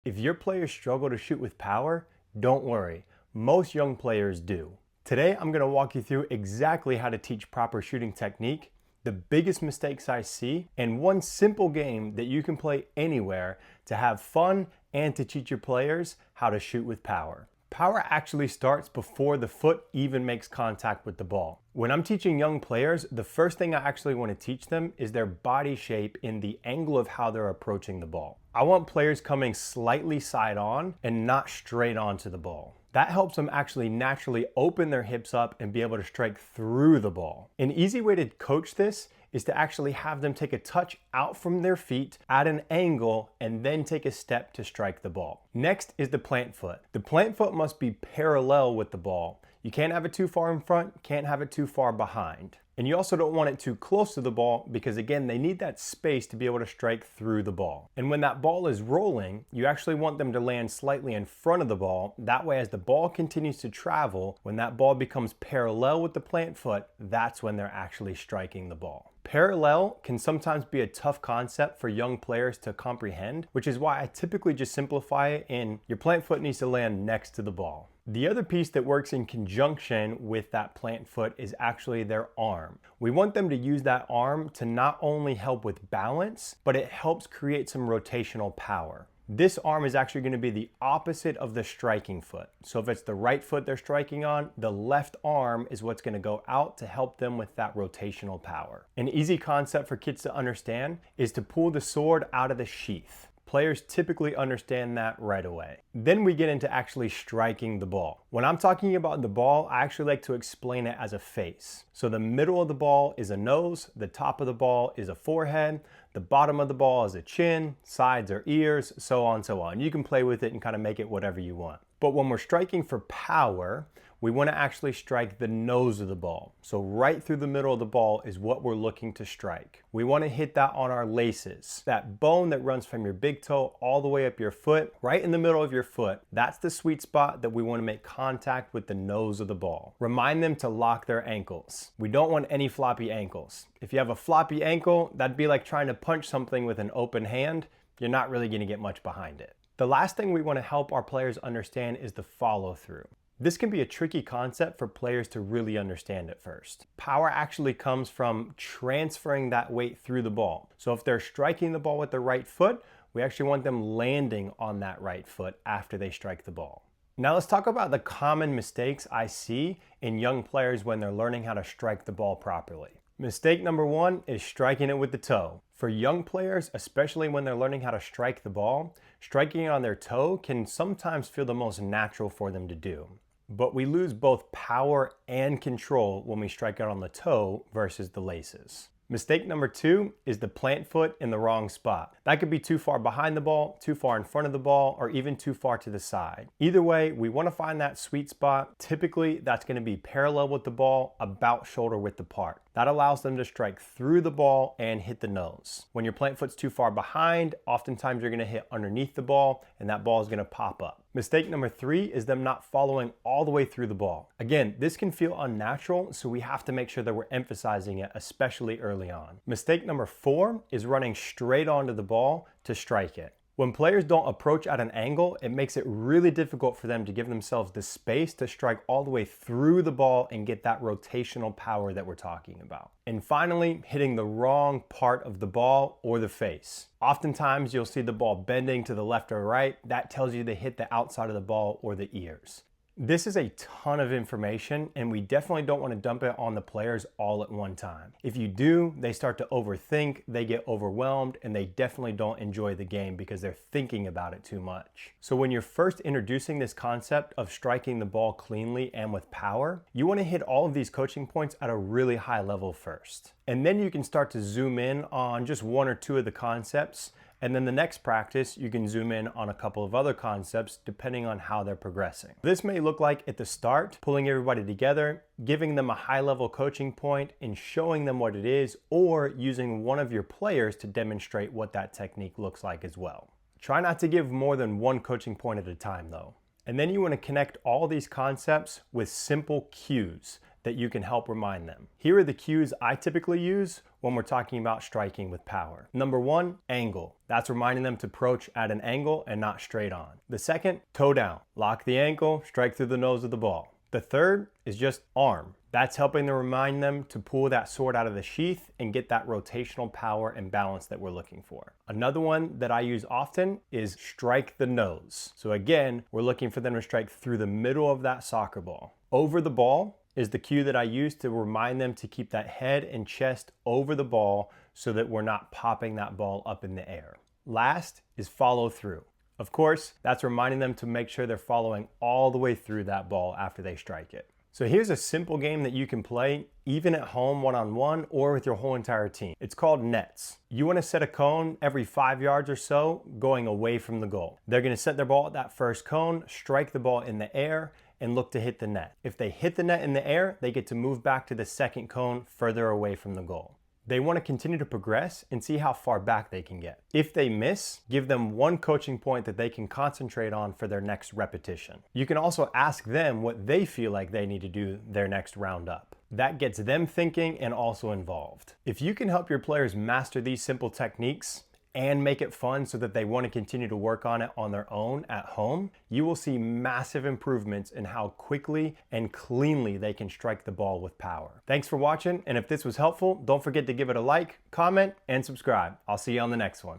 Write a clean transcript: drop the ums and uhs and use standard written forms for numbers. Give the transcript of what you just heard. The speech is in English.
If your players struggle to shoot with power, don't worry. Most young players do. Today, I'm going to walk you through exactly how to teach proper shooting technique, the biggest mistakes I see, and one simple game that you can play anywhere to have fun and to teach your players how to shoot with power. Power actually starts before the foot even makes contact with the ball. When I'm teaching young players, the first thing I actually want to teach them is their body shape in the angle of how they're approaching the ball. I want players coming slightly side on and not straight onto the ball. That helps them actually naturally open their hips up and be able to strike through the ball. An easy way to coach this is to actually have them take a touch out from their feet at an angle and then take a step to strike the ball. Next is the plant foot. The plant foot must be parallel with the ball. You can't have it too far in front, can't have it too far behind. And you also don't want it too close to the ball because again, they need that space to be able to strike through the ball. And when that ball is rolling, you actually want them to land slightly in front of the ball. That way, as the ball continues to travel, when that ball becomes parallel with the plant foot, that's when they're actually striking the ball. Parallel can sometimes be a tough concept for young players to comprehend, which is why I typically just simplify it in your plant foot needs to land next to the ball. The other piece that works in conjunction with that plant foot is actually their arm. We want them to use that arm to not only help with balance, but it helps create some rotational power. This arm is actually going to be the opposite of the striking foot. So if it's the right foot they're striking on, the left arm is what's going to go out to help them with that rotational power. An easy concept for kids to understand is to pull the sword out of the sheath. Players typically understand that right away. Then we get into actually striking the ball. When I'm talking about the ball, I actually like to explain it as a face. So the middle of the ball is a nose, the top of the ball is a forehead, the bottom of the ball is a chin, sides are ears, so on and so on. You can play with it and kind of make it whatever you want. But when we're striking for power, we want to actually strike the nose of the ball. So right through the middle of the ball is what we're looking to strike. We want to hit that on our laces. That bone that runs from your big toe all the way up your foot, right in the middle of your foot. That's the sweet spot that we want to make contact with the nose of the ball. Remind them to lock their ankles. We don't want any floppy ankles. If you have a floppy ankle, that'd be like trying to punch something with an open hand. You're not really going to get much behind it. The last thing we want to help our players understand is the follow through. This can be a tricky concept for players to really understand at first. Power actually comes from transferring that weight through the ball. So if they're striking the ball with the right foot, we actually want them landing on that right foot after they strike the ball. Now let's talk about the common mistakes I see in young players when they're learning how to strike the ball properly. Mistake number one is striking it with the toe. For young players, especially when they're learning how to strike the ball, striking it on their toe can sometimes feel the most natural for them to do. But we lose both power and control when we strike it on the toe versus the laces. Mistake number two is the plant foot in the wrong spot. That could be too far behind the ball, too far in front of the ball, or even too far to the side. Either way, we want to find that sweet spot. Typically, that's going to be parallel with the ball, about shoulder width apart. That allows them to strike through the ball and hit the nose. When your plant foot's too far behind, oftentimes you're going to hit underneath the ball and that ball is going to pop up. Mistake number three is them not following all the way through the ball. Again, this can feel unnatural, so we have to make sure that we're emphasizing it, especially early on. Mistake number four is running straight onto the ball to strike it. When players don't approach at an angle, it makes it really difficult for them to give themselves the space to strike all the way through the ball and get that rotational power that we're talking about. And finally, hitting the wrong part of the ball or the face. Oftentimes, you'll see the ball bending to the left or right. That tells you to hit the outside of the ball or the ears. This is a ton of information and we definitely don't want to dump it on the players all at one time. If you do, they start to overthink, they get overwhelmed, and they definitely don't enjoy the game because they're thinking about it too much. So when you're first introducing this concept of striking the ball cleanly and with power, you want to hit all of these coaching points at a really high level first. And then you can start to zoom in on just one or two of the concepts. And then the next practice, you can zoom in on a couple of other concepts depending on how they're progressing. This may look like at the start, pulling everybody together, giving them a high-level coaching point and showing them what it is, or using one of your players to demonstrate what that technique looks like as well. Try not to give more than one coaching point at a time though. And then you want to connect all these concepts with simple cues. that you can help remind them. Here are the cues I typically use when we're talking about striking with power. Number 1, angle. That's reminding them to approach at an angle and not straight on. The second, toe down. Lock the ankle, strike through the nose of the ball. The third is just arm. That's helping to remind them to pull that sword out of the sheath and get that rotational power and balance that we're looking for. Another one that I use often is strike the nose. So again, we're looking for them to strike through the middle of that soccer ball. Over the ball is the cue that I use to remind them to keep that head and chest over the ball so that we're not popping that ball up in the air. Last is follow through. Of course, that's reminding them to make sure they're following all the way through that ball after they strike it. So here's a simple game that you can play even at home one-on-one or with your whole entire team. It's called nets. You want to set a cone every 5 yards or so going away from the goal. They're going to set their ball at that first cone, strike the ball in the air, and look to hit the net. If they hit the net in the air, they get to move back to the second cone further away from the goal. They want to continue to progress and see how far back they can get. If they miss, give them one coaching point that they can concentrate on for their next repetition. You can also ask them what they feel like they need to do their next round up. That gets them thinking and also involved. If you can help your players master these simple techniques and make it fun so that they want to continue to work on it on their own at home, you will see massive improvements in how quickly and cleanly they can strike the ball with power. Thanks for watching, and if this was helpful, don't forget to give it a like, comment, and subscribe. I'll see you on the next one.